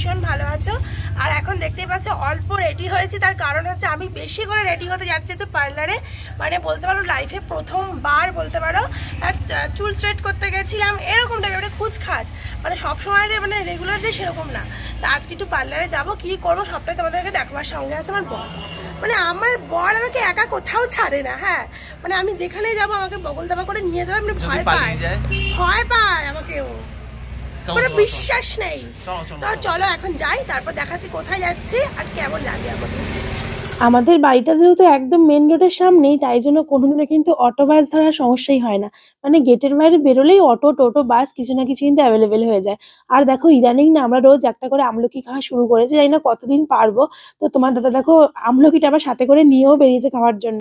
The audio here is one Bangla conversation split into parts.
ভীষণ ভালো আছো। আর এখন দেখতেই পাচ্ছ অল্প রেডি হয়েছি, তার কারণ হচ্ছে আমি বেশি করে রেডি হতে যাচ্ছি হচ্ছে পার্লারে। মানে বলতে পারো লাইফে প্রথমবার বলতে পারো চুল স্ট্রেট করতে গেছিলাম এরকম টাইপের, মানে খুচখাচ, মানে সবসময় যে মানে রেগুলার যে সেরকম না। তা আজকে একটু পার্লারে যাবো, কী করবো সবটাই তোমাদেরকে দেখাবার। সঙ্গে আছে আমার বর, মানে আমার বর আমাকে একা কোথাও ছাড়ে না। হ্যাঁ, মানে আমি যেখানে যাবো আমাকে বগল দাবা করে নিয়ে যাবে, মানে ভয় পায় আমাকেও, কোনো বিশ্বাস নেই। তো চলো এখন যাই, তারপর দেখাচ্ছি কোথায় যাচ্ছি আর কেমন লাগে আমাদের। আমাদের বাড়িটা যেহেতু একদম মেন রোডের সামনেই, তাই জন্য কোনোদিনও কিন্তু অটো বাস ধরার সমস্যাই হয় না। মানে গেটের বাইরে বেরোলেই অটো টোটো বাস কিছু না কিছু কিন্তু অ্যাভেলেবেল হয়ে যায়। আর দেখো ইদানিং না আমরা রোজ একটা করে আমলকি খাওয়া শুরু করেছি, জানি না কতদিন পারবো। তো তোমার দাদা দেখো আমলকিটা আবার সাথে করে নিয়েও বেরিয়েছে খাওয়ার জন্য।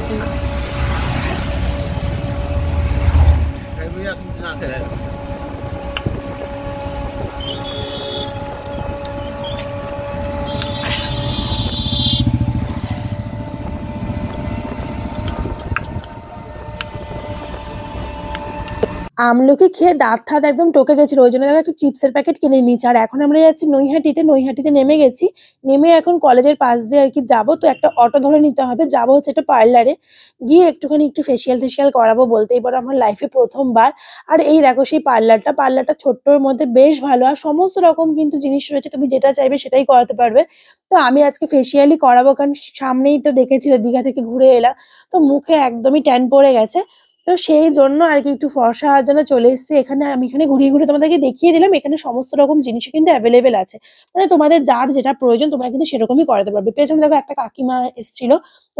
আমলকি খেয়ে দাঁত ঠাত একদম টকে গেছিল, ওই জন্য একটা চিপসের প্যাকেট কিনে নিয়েছি। আর এখন আমরা যাচ্ছি নৈহাটিতে নেমে গেছি। নেমে এখন কলেজের পাশ দিয়ে আর কি যাবো, তো একটা অটো ধরে নিতে হবে। যাবো হচ্ছে একটা পার্লারে, গিয়ে একটু ফেসিয়াল করাবো, বলতেই পারো আমার লাইফে প্রথমবার। আর এই দেখো সেই পার্লারটা ছোট্টর মধ্যে বেশ ভালো, আর সমস্ত রকম কিন্তু জিনিস রয়েছে, তুমি যেটা চাইবে সেটাই করাতে পারবে। তো আমি আজকে ফেসিয়ালই করাবো, কারণ সামনেই তো দেখেছিলে দীঘা থেকে ঘুরে এলাম, তো মুখে একদমই ট্যান পড়ে গেছে। তো সেই জন্য আর কি একটু ফর্সা হওয়ার জন্য চলে এসেছি এখানে। আমি এখানে ঘুরিয়ে তোমাদেরকে দেখিয়ে দিলাম, এখানে সমস্ত রকম জিনিসই কিন্তু অ্যাভেলেবেল আছে। মানে তোমাদের যার যেটা প্রয়োজন তোমরা কিন্তু সেরকমই করাতে পারবে। পেছনে দেখো একটা কাকিমা এসেছিল,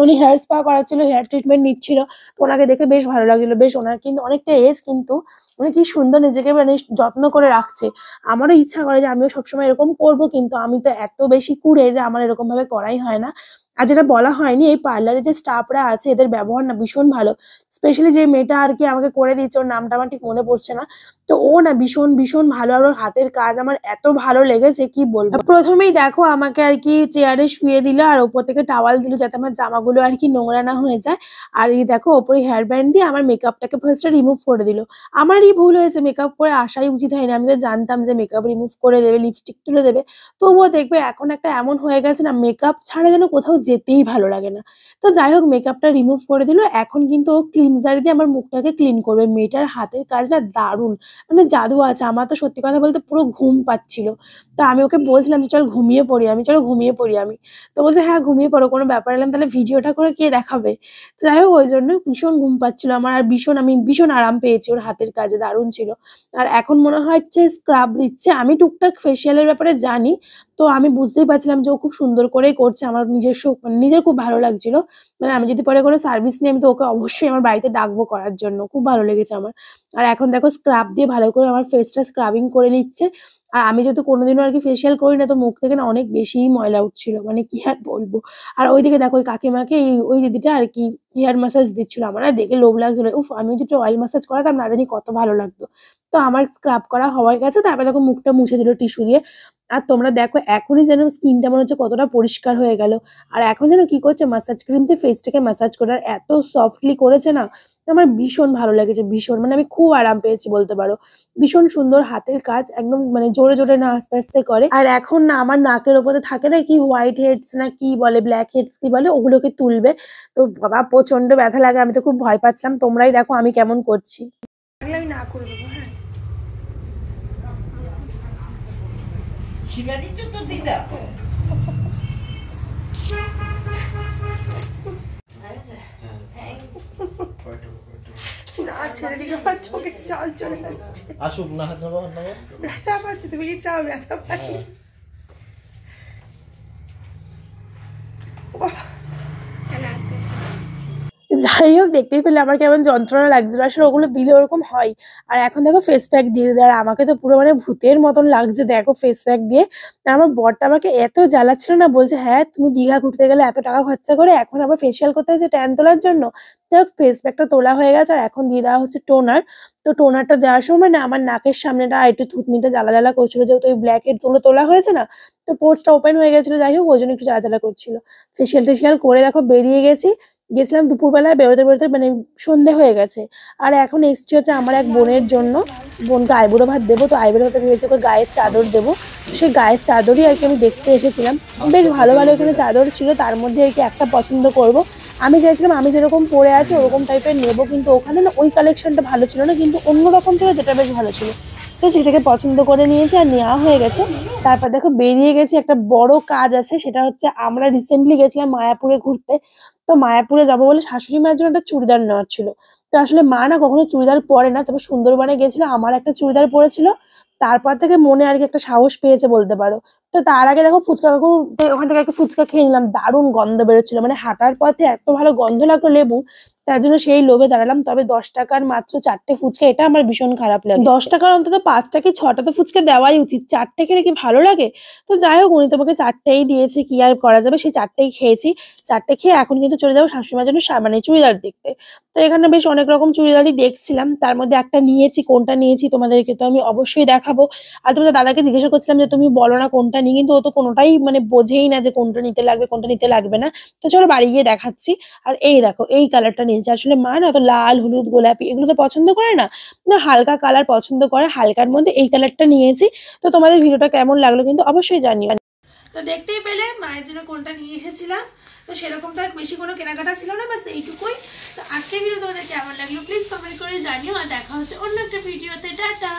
উনি হেয়ার স্পা করাচ্ছিল, হেয়ার ট্রিটমেন্ট নিচ্ছিল। তো ওনাকে দেখে বেশ ভালো লাগছিল। বেশ ওনার কিন্তু অনেকটা এজ, কিন্তু উনি কি সুন্দর নিজেকে মানে যত্ন করে রাখছে। আমারও ইচ্ছা করে যে আমিও সবসময় এরকম করবো, কিন্তু আমি তো এত বেশি কুড়ে যে আমার এরকম ভাবে করাই হয় না। আর যেটা বলা হয়নি, এই পার্লারে যে স্টাফরা আছে এদের ব্যবহার না ভীষণ ভালো। স্পেশালি যে মেয়েটা আর কি আমাকে করে দিচ্ছে, ওর নামটা আমার ঠিক মনে পড়ছে না। তো ও না ভীষণ ভালো, আর ওর হাতের কাজ আমার এত ভালো লেগেছে কি বলবো। প্রথমেই দেখো আমাকে আর কি চেয়ারে শুয়ে দিল, আর ওপর থেকে টাওয়াল দিল যাতে আমার জামাগুলো আর কি নোংরা না হয়ে যায়। আর এই দেখো ওপরে হেয়ার ব্যান্ড দিয়ে আমার মেকআপটাকে ফার্স্টে রিমুভ করে দিল। আমারই ভুল হয়েছে, মেকআপ করে আসাই উচিত হয়নি। আমি তো জানতাম যে মেকআপ রিমুভ করে দেবে, লিপস্টিক তুলে দেবে। তবুও দেখবে এখন একটা এমন হয়ে গেছে না, মেকআপ ছাড়া যেন কোথাও যেতেই ভালো লাগে না। তো যাই হোক মেকআপটা রিমুভ করে দিল। এখন কিন্তু ও ক্লিনজার দিয়ে আমার মুখটাকে ক্লিন করবে। মেয়েটার হাতের কাজ না দারুণ, মানে জাদু আছে। আমার তো সত্যি কথা বলতে পুরো ঘুম পাচ্ছিল। তো আমি ওকে বলছিলাম যে চল ঘুমিয়ে পড়ি আমি, চলো ঘুমিয়ে পড়ি আমি। তো বলছে হ্যাঁ ঘুমিয়ে পড়ো, কোনো ব্যাপার এলাম, তাহলে ভিডিওটা করে কে দেখাবে। তো যাই হোক ওই জন্য ভীষণ ঘুম পাচ্ছিল আমার, আর আমি ভীষণ আরাম পেয়েছি, ওর হাতের কাজে দারুণ ছিল। আর এখন মনে হচ্ছে স্ক্রাব দিচ্ছে। আমি টুকটাক ফেসিয়ালের ব্যাপারে জানি, তো আমি বুঝতেই পারছিলাম যে ও খুব সুন্দর করেই করছে। আমার নিজের খুব ভালো লাগছিল। মানে আমি যদি পরে কোনো সার্ভিস নিই আমি তো ওকে অবশ্যই আমার বাড়িতে ডাকবো করার জন্য, খুব ভালো লেগেছে আমার। আর এখন দেখো স্ক্রাব দিয়ে ভালো করে আমার ফেসটা স্ক্রাবিং করে নিচ্ছে। আর আমি যেহেতু কোনোদিনও আর কি ফেসিয়াল করি না, তো মুখ থেকে না অনেক বেশিই ময়লা উঠছিল, মানে কি আর বলবো। আর ওইদিকে দেখো ওই কাকিমাকে ওই দিদিটা আর কি হেয়ার ম্যাসাজ দিচ্ছিল। আমার না দেখে লোভ লাগছিল, উফ আমি যদি অয়েল ম্যাসাজ করাতাম না জানি কত ভালো লাগতো। তো আমার স্ক্রাব করা হয়ে গেছে, তারপরে দেখো মুখটা মুছে দিল টিস্যু দিয়ে। আর তোমরা দেখো এখনই যেন স্কিনটা মনে হচ্ছে কতটা পরিষ্কার হয়ে গেল। আর এখন যেন কি করছে, ম্যাসাজ ক্রিম দিয়ে ফেসটাকে ম্যাসাজ করে, আর এত সফটলি করেছে না, আমার ভীষণ ভালো লেগেছে, ভীষণ, মানে আমি খুব আরাম পেয়েছি বলতে পারো। ভীষণ সুন্দর হাতের কাজ, একদম মানে জোরে না আস্তে আস্তে করে। আর এখন না আমার নাকের ওপরে থাকে না কি হোয়াইট হেডস না কি বলে, ব্ল্যাক হেডস কি বলে, ওগুলোকে তুলবে। তো বাবা প্রচন্ড ব্যথা লাগে, আমি তো খুব ভয় পাচ্ছিলাম। তোমরাই দেখো আমি কেমন করছি। আমি না করে দেবো। হ্যাঁ শিবানীটা তো দিদা না ছেড়ে দিকে আমার চোখে জল চলে আসছে। আসুক না, হাত নামাও, ব্যথা পাচ্ছি, তুমি কি চাও ব্যথা পাই? যাই হোক দেখতেই পেলে আমার কেমন যন্ত্রণা লাগছিল, আসলে ওগুলো দিলে ওরকম হয়। আর এখন দেখো ফেস প্যাক দিয়ে দিল, আর আমাকে তো পুরো মানে ভূতের মতন লাগছে দেখো ফেস প্যাক দিয়ে। আর আমার বরটা আমাকে এত জ্বালাচ্ছিল না, বলছে হ্যাঁ তুমি দীঘা ঘুরতে গেলে এত টাকা খরচা করে এখন আবার ফেসিয়াল করতে হচ্ছে ট্যান তোলার জন্য। যাই হোক ফেস প্যাকটা তোলা হয়ে গেছে, আর এখন দিয়ে দেওয়া হচ্ছে টোনার। তো টোনারটা দেওয়ার সময় না আমার নাকের সামনেটা একটু থুতনিটা জ্বালা করছিল, যেহেতু ওই ব্ল্যাক হেড গুলো তোলা হয়েছে না, তো পোর্সটা ওপেন হয়ে গেছিল। যাই হোক ওই জন্য একটু জ্বালা করছিল। ফেসিয়াল করে দেখো বেরিয়ে গেছি। গেছিলাম দুপুরবেলায়, বেরোতে বেরোতে মানে সন্ধে হয়ে গেছে। আর এখন এসছি হচ্ছে আমার এক বোনের জন্য, বোনকে আইবুড়ো ভাত দেবো, তো আইবুড়ো ভাতে ভেবেছি ওকে গায়ের চাদর দেবো। সেই গায়ের চাদরই আর কি আমি দেখতে এসেছিলাম। বেশ ভালো ভালো এখানে চাদর ছিল, তার মধ্যে আর কি একটা পছন্দ করব। আমি চাইছিলাম আমি যেরকম পরে আছি ওরকম টাইপের নেবো, কিন্তু ওখানে না ওই কালেকশনটা ভালো ছিল না, কিন্তু অন্যরকম ছিল যেটা বেশ ভালো ছিল। তো সেটাকে পছন্দ করে নিয়েছি আর নেওয়া হয়ে গেছে। তারপর দেখো বেরিয়ে গেছি, একটা বড় কাজ আছে, সেটা হচ্ছে আমরা রিসেন্টলি গেছিলাম মায়াপুরে ঘুরতে। তো মায়াপুরে যাবো বলে শাশুড়ি মায়ের জন্য একটা চুড়িদার নেওয়ার ছিল। তো আসলে মা না কখনো চুড়িদার পরে না, তবে সুন্দরবনে গেছিল আমার একটা চুড়িদার পরেছিল। তারপর থেকে মনে আর কি একটা সাহস পেয়েছে বলতে পারো। তো তার আগে দেখো ফুচকা কাকু, ওখান থেকে একটা ফুচকা খেয়ে নিলাম, দারুণ গন্ধ বেরোচ্ছিল, মানে হাঁটার পথে এত ভালো গন্ধ লাগলো লেবু। তার জন্য সেই লোভে দাঁড়ালাম। তবে 10 টাকার মাত্র 4টে ফুচকা, এটা আমার ভীষণ খারাপ লাগে। 10 টাকার অন্তত 5টা কি 6টা তো ফুচকা দেওয়াই উচিত, 4টে খেলে কি ভালো লাগে? তো যাই হোক, উনি তোমাকে 4টেই দিয়েছে, কি আর করা যাবে, সেই 4টেই খেয়েছি। 4টে খেয়ে এখন কিন্তু চলে যাবো শাশুড়িমার জন্য মানে চুড়িদার দেখতে। তো এখানে বেশ অনেক রকম চুড়িদারই দেখছিলাম, তার মধ্যে একটা নিয়েছি, কোনটা নিয়েছি তোমাদেরকে তো আমি অবশ্যই দেখাবো। আর তোমাদের দাদাকে জিজ্ঞাসা করছিলাম যে তুমি বলো না কোনটা নিই, কিন্তু ও তো কোনোটাই মানে বোঝেই না যে কোনটা নিতে লাগবে কোনটা নিতে লাগবে না। তো চলো বাড়ি গিয়ে দেখাচ্ছি। আর এই দেখো এই কালারটা নিয়েছি, আসলে মা না অত লাল হলুদ গোলাপি এগুলো তো পছন্দ করে না, না হালকা কালার পছন্দ করে, হালকার মধ্যে এই কালারটা নিয়েছি। তো তোমাদের ভিডিওটা কেমন লাগলো কিন্তু অবশ্যই জানিও। তো দেখতেই পেলে মায়ের জন্য কোনটা নিয়ে এসেছিলাম। তো সেরকম তো আর বেশি কোনো কেনাকাটা ছিল না, বাস এইটুকুই। তো আজকের ভিডিও তোমাদের কেমন লাগলো প্লিজ কমেন্ট করে জানিও, আর দেখা হচ্ছে অন্য একটা ভিডিওতে। টাটা।